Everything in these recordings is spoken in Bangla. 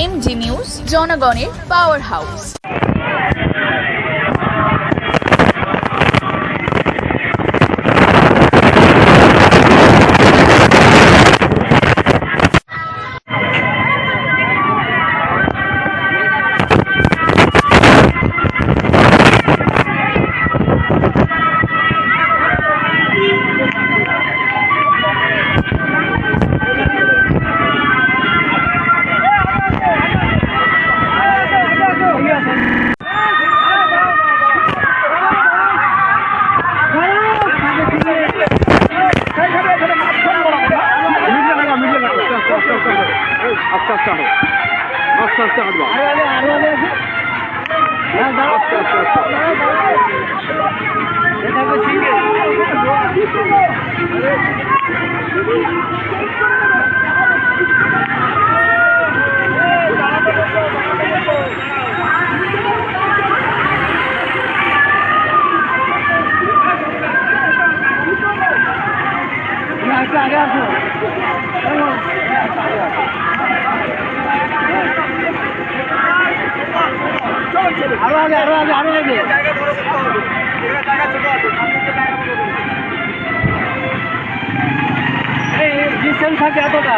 MG নিউজ, জনগণের পাওয়ার হাউস। থাকে এতটা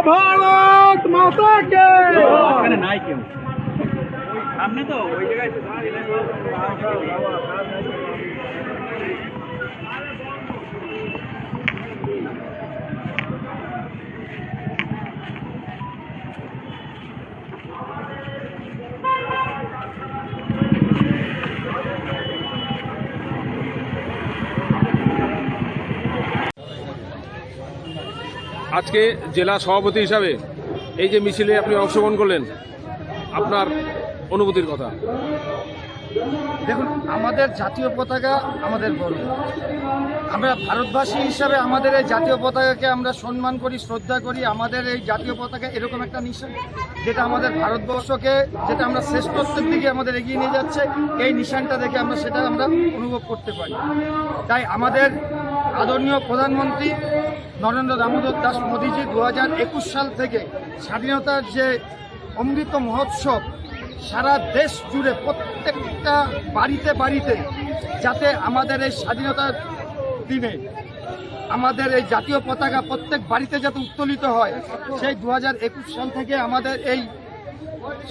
भारत माता के नहीं क्यों हमने तो वही जगह से আজকে জেলা সভাপতি হিসাবে এই যে মিছিলে আপনি অংশগ্রহণ করলেন, আপনার অনুভূতির কথা। দেখুন, আমাদের জাতীয় পতাকা আমাদের গর্ব। আমরা ভারতবাসী হিসাবে আমাদের এই জাতীয় পতাকাকে আমরা সম্মান করি, শ্রদ্ধা করি। আমাদের এই জাতীয় পতাকা এরকম একটা নিশান যেটা আমাদের ভারতবর্ষকে, যেটা আমরা শ্রেষ্ঠত্বের দিকে আমাদের এগিয়ে নিয়ে যাচ্ছে। এই নিশানটা দেখে আমরা অনুভব করতে পারি। তাই আমাদের আদরণীয় প্রধানমন্ত্রী নরেন্দ্র দামোদর দাস মোদীজি 2021 সাল থেকে স্বাধীনতার যে অমৃত মহোৎসব সারা দেশ জুড়ে প্রত্যেকটা বাড়িতে বাড়িতে যাতে আমাদের এই স্বাধীনতার দিনে আমাদের এই জাতীয় পতাকা প্রত্যেক বাড়িতে যাতে উত্তোলিত হয়, সেই 2021 সাল থেকে আমাদের এই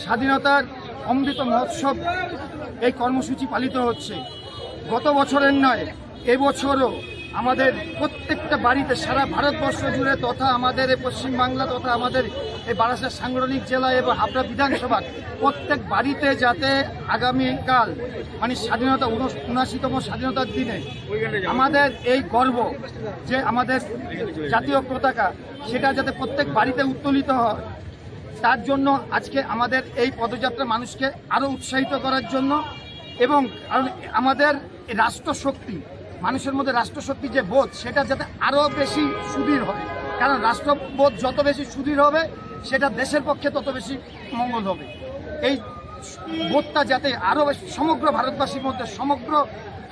স্বাধীনতার অমৃত মহোৎসব এই কর্মসূচি পালিত হচ্ছে। গত বছরের নয়, এবছরও আমাদের প্রত্যেকটা বাড়িতে সারা ভারতবর্ষ জুড়ে তথা আমাদের এই পশ্চিমবাংলা তথা আমাদের এই বারাসাত সাংগঠনিক জেলা এবং হাবড়া বিধানসভা প্রত্যেক বাড়িতে যাতে আগামীকাল মানে স্বাধীনতা ৭৯তম স্বাধীনতার দিনে আমাদের এই গর্ব যে আমাদের জাতীয় পতাকা সেটা যাতে প্রত্যেক বাড়িতে উত্তোলিত হয়, তার জন্য আজকে আমাদের এই পদযাত্রা মানুষকে আরও উৎসাহিত করার জন্য এবং আমাদের রাষ্ট্রশক্তি মানুষের মধ্যে রাষ্ট্রশক্তির যে বোধ সেটা যাতে আরও বেশি সুদৃঢ় হয়, কারণ রাষ্ট্রবোধ যত বেশি সুদৃঢ় হবে সেটা দেশের পক্ষে তত বেশি মঙ্গল হবে। এই বোধটা যাতে আরও সমগ্র ভারতবাসীর মধ্যে সমগ্র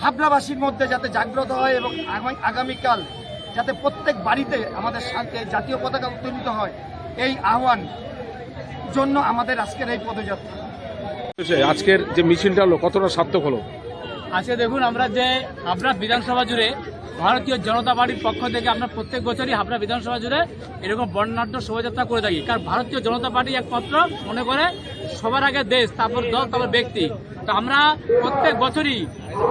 হাবড়াবাসীর মধ্যে যাতে জাগ্রত হয় এবং আগামীকাল যাতে প্রত্যেক বাড়িতে আমাদের জাতীয় পতাকা উত্তোলিত হয়, এই আহ্বান জন্য আমাদের আজকের এই পদযাত্রা। আজকের যে মিছিলটা হলো কতটা সার্থক হলো? আজকে দেখুন, আমরা যে হাবড়া বিধানসভা জুড়ে ভারতীয় জনতা পার্টির পক্ষ থেকে আমরা প্রত্যেক বছরই হাবড়া বিধানসভা জুড়ে এরকম বর্ণাঢ্য শোভাযাত্রা করে থাকি। কারণ ভারতীয় জনতা পার্টি একমাত্র মনে করে সবার আগে দেশ, তারপর দল, তারপর ব্যক্তি। তো আমরা প্রত্যেক বছরই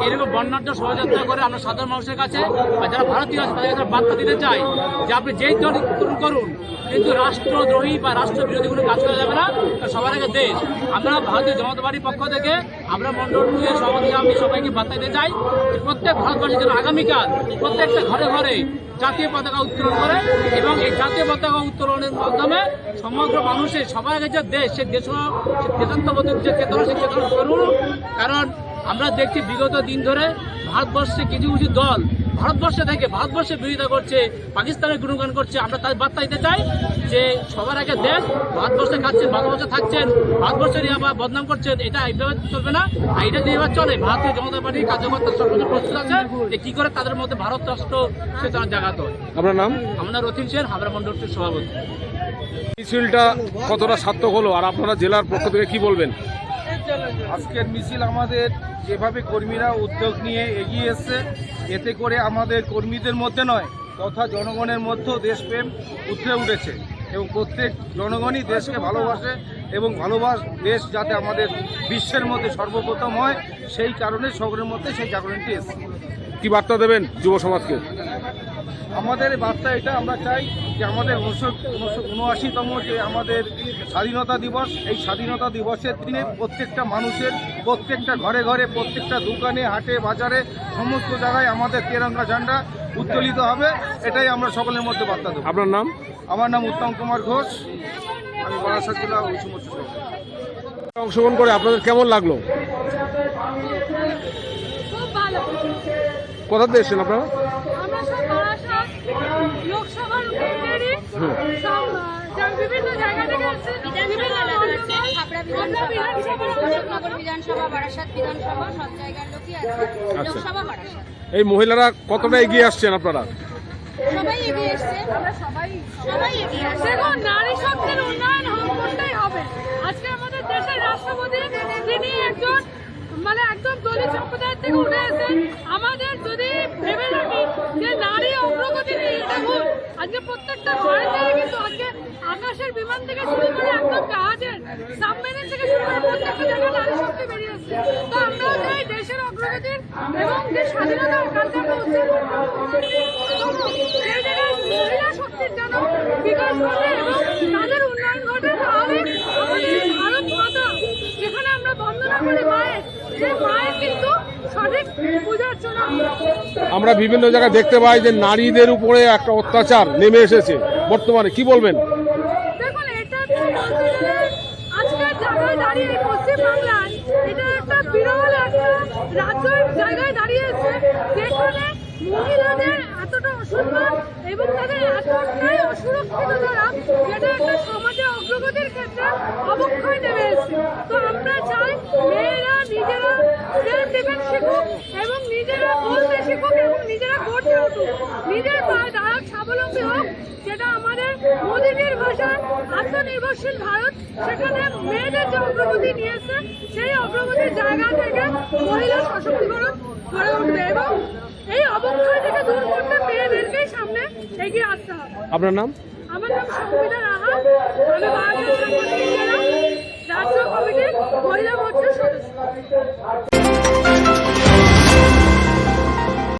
এরকম বর্ণাঢ্য শোভাযাত্রা করে আমরা সাধারণ মানুষের কাছে বা যারা ভারতীয় আছে তাদের কাছে বার্তা দিতে চাই যে আপনি যেই দল করুন, কিন্তু রাষ্ট্রদ্রোহী বা রাষ্ট্রবিরোধী কোনো কাজ করা যাবে না, সবার আগে দেশ। আমরা ভারতীয় জনতা পার্টির পক্ষ থেকে আমরা মন্ডল সভাপতি আমি সবাইকে বার্তা দিতে চাই যে প্রত্যেক ভারতবাসীর জন্য আগামীকাল প্রত্যেকটা ঘরে ঘরে জাতীয় পতাকা উত্তোলন করে এবং এই জাতীয় পতাকা উত্তোলনের মাধ্যমে সমগ্র মানুষের সবার আগে যে দেশ, সে দেশাত্মবোধক যে চেতনা, সে চেতনা করুন। কারণ আমরা দেখছি বিগত দিন ধরে ভারতবর্ষে কিছু কিছু দল ভারতবর্ষে থেকে ভারতবর্ষের বিরোধিতা করছে, পাকিস্তানের গুণগান করছে। আমরা তাদের বার্তা দিতে চাই যে সবার আগে দেশ, ভারতবর্ষে খাচ্ছেন, ভারতবর্ষে থাকছেন, ভারতবর্ষের আবার বদনাম করছেন, এটা এইভাবে চলবে না। আর এটা যে এবার চলে, ভারতীয় জনতা পার্টির কার্যকর্তা সর্বোচ্চ প্রস্তুত আছে যে কি করে তাদের মধ্যে ভারত রাষ্ট্র চেতনা জাগাতে হয়। আপনার নাম? আমার নাম রতিন সেন, হাবড়া মন্ডলটির সভাপতি। মিছিলটা কতটা সার্থক হলো আর আপনারা জেলার পক্ষ থেকে কি বলবেন? আজকের মিছিল আমাদের যেভাবে কর্মীরা উদ্যোগ নিয়ে এগিয়ে এসছে, এতে করে আমাদের কর্মীদের মধ্যে নয় তথা জনগণের মধ্যেও দেশপ্রেম উঠে উঠেছে এবং প্রত্যেক জনগণই দেশকে ভালোবাসে এবং দেশ যাতে আমাদের বিশ্বের মধ্যে সর্বপ্রথম হয়, সেই কারণে সকলের মধ্যে সেই জাগরণটি এসছে। কি বার্তা দেবেন যুব সমাজকে? আমাদের বার্তা এটা, আমরা চাই যে আমাদের ৭৯তম যে আমাদের স্বাধীনতা দিবস, এই স্বাধীনতা দিবসের দিনে প্রত্যেকটা মানুষের প্রত্যেকটা ঘরে ঘরে প্রত্যেকটা দোকানে হাটে বাজারে সমস্ত জায়গায় আমাদের তেরঙ্গা ঝান্ডা উত্তোলিত হবে, এটাই আমরা সকলের মধ্যে বার্তা দেব। আপনার নাম? আমার নাম উত্তম কুমার ঘোষ, আমি বারাসাত জেলা ঐক্য মোর্চা সভাপতি। অংশগ্রহণ করে আপনাদের কেমন লাগলো? খুব ভালো। কোথা থেকে এসেছেন আপনারা? আমরা সব বারাসাত লোকসভার উত্তরেরই সব বিভিন্ন জায়গা থেকে এসেছি। হাবড়া বিধানসভা, অশোকনগর বিধানসভা, বারাসাত বিধানসভা, সব জায়গার লোকই আছে। লোকসভা বারাসাত। এই মহিলারা কতটা এগিয়ে আসছেন আপনারা? সবাই এগিয়ে এসছে, আমরা সবাই এগিয়ে আসছে। দেখুন, নারী শক্তির উন্নয়ন করতেই হবে। আজকে আমাদের দেশের রাষ্ট্রপতি তিনি একজন একদম দলিত সম্প্রদায়ের থেকে উঠে এসেছেন। আমাদের যদি ভেবে রাখি যে নারী অগ্রগতি নিয়ে এটা ভুল, আজকে প্রত্যেকটা ঘরে থেকে কিন্তু আজকে আকাশের বিমান থেকে শুরু করে একদম জাহাজের সাবমেরিন থেকে শুরু করে প্রত্যেকটা জায়গায় নারী শক্তি বেরিয়ে আসছে। তো আমরা চাই দেশের অগ্রগতির এবং যে স্বাধীনতার কালকে আমরা উদযাপন সেই জায়গায় মহিলা শক্তির যেন বিকাশ ঘটে এবং তাদের উন্নয়ন ঘটে। তাহলে আমাদের ভারত মাতা যেখানে আমরা বন্দনা করি মায়ের, সেই মায়ের কিন্তু সঠিক পূজার্চনা। আমরা বিভিন্ন জায়গায় দেখতে পাই যে নারীদের উপরে একটা অত্যাচার নেমে এসেছে বর্তমানে, কি বলবেন? দেখুন, এটা আজকের জায়গায় দাঁড়িয়ে পশ্চিমবাংলায় এটা একটা বিরল একটা রাজ্যের জায়গায় দাঁড়িয়েছে যেখানে মহিলাদের এতটা অসম্মান এবং তাদের এতটাই অসুরক্ষিত দ্বারা, যেটা একটা সমাজে অগ্রগতির ক্ষেত্রে অবক্ষয় নেমে এসেছে। তো আমরা চাই মেয়েরা নিজেরা সেলফ ডিফেন্স শিখুক এবং নিজেরা বলতে শিখুক এবং নিজেরা গড়তে উঠুক, নিজের পায়ে দাঁড়াক, স্বাবলম্বী হোক যেটা আমাদের মোদীজির ভাষায় আত্মনির্ভরশীল ভারত, সেখানে মেয়েদের যে অগ্রগতি নিয়েছে সেই অগ্রগতির জায়গা থেকে মহিলা সশক্তিকরণ গড়ে উঠবে এবং এই অবক্ষয় থেকে দূর করতে মেয়েদেরকেই সামনে এগিয়ে আসতে হবে। আপনার নাম? আমার নাম সংবিধান আহা, আমি ভারতীয় সংগঠনের রাজ্য কমিটির মহিলা মোর্চার সদস্য।